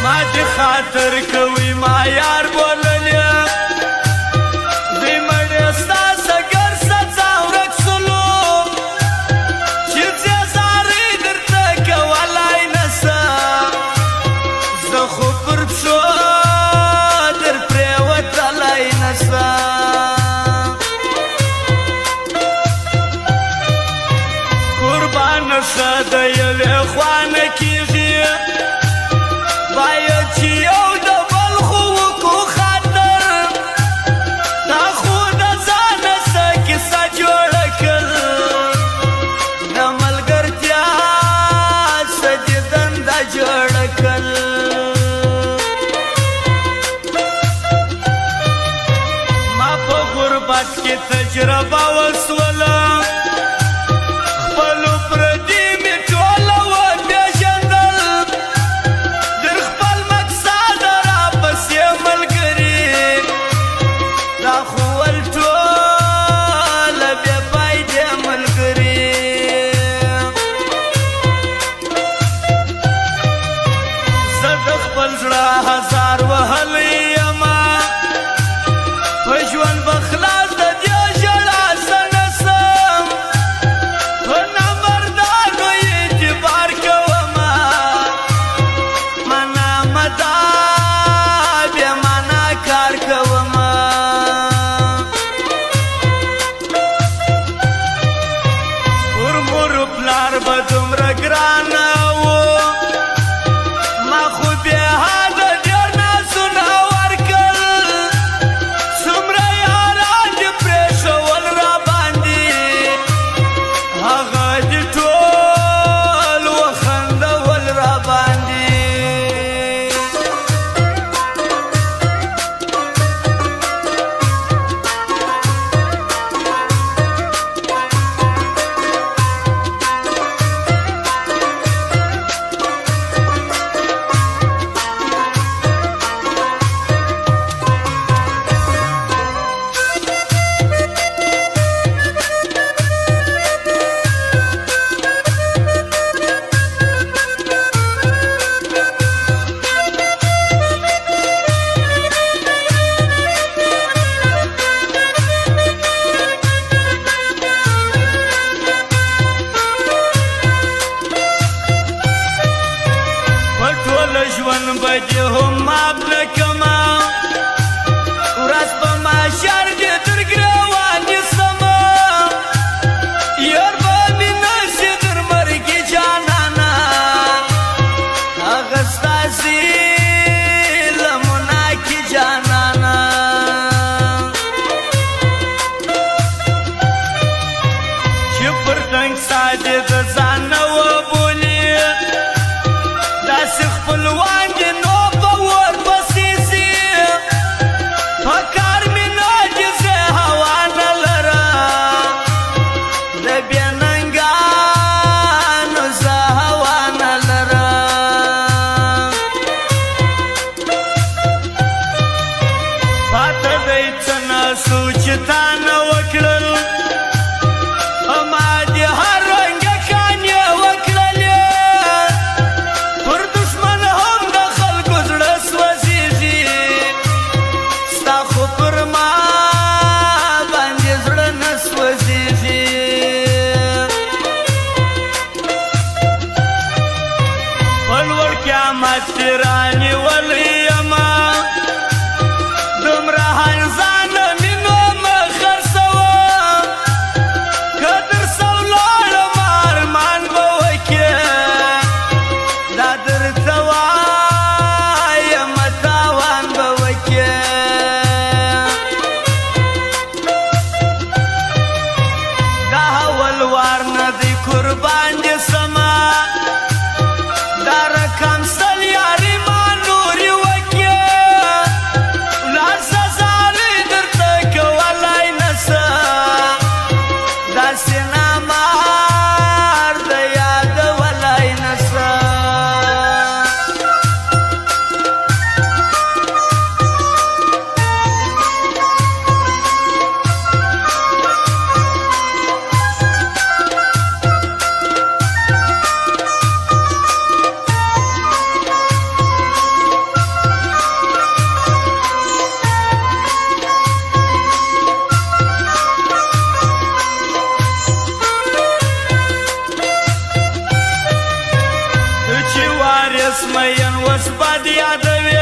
ما دي خاطر کوي ما یار بوللې دوی مړې ستا سګر سزا ورک سلو چې زارې درته کولی نسم زه خو پر پښو در پرېوتلی نسم قربان شه د یوې خوا نه کېږي باید چې یو د بل خو وکړو خاطر تا خو د ځانه څه کیسه جوړه کړل د ملګرتیا څه دې دنده جوړه کړل ما په غربت کې تجربه وسوله هزار وهلی یما په ژوند به خلاص د دې ژړا څه نسم په نامردانو اعتبار کومه منا مدا بیا منا کار کومه پر مور پلار به دومره ګرانه ژوند به دې هم ماف نه کړمه ورځ په محشر کې در ګرېوان نیسمه یار به مې نشي در مرګي جانانه هغه ستاسې لمنه کې جانانه چې پر تنګ ساه دې د ځان نه وبولي داسې خپلوان دې نو په ورپسې ځي په کار مې نه دي زه هوا نه لرم د بې ننګانو زه هوا نه لرم پاته دی څه نه سوچ تا نه وکړل ما دې هر رنګه کانې وکړلې پر دشمن هم د خلکو زړه سوځېږي ستا خو پر ما باندې زړه نه سوځېږي په لوړ قیامت دې رانیولی یمه دومره هنځانه مینو مه خرڅوه که درسه ولاړم ارمان به وکړې دا درته وایم تاوان به وکړې دا اول وار نه دی قربان دې سمه دا رقم سل یاري ما نورې وطن اوس بد یادوي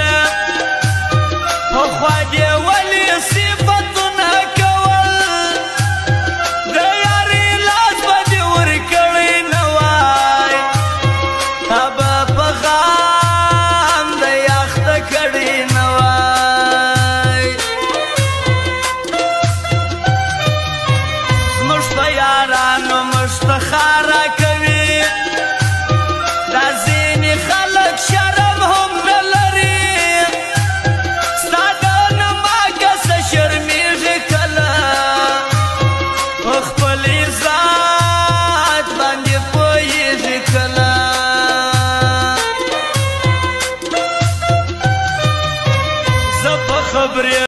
پخوا دې ولې صفتونه کول د یارې لاس به دې ورکړی نه وای ابه په غم د یخته کړی نه وای زموږ په یارانو موږ ته خاره کوي دا ځینې خلک شرم هم نه لري ستا د نماکه څه شرمېږي کله په خپل ذات باندې پوهېږي کله زه په خبرې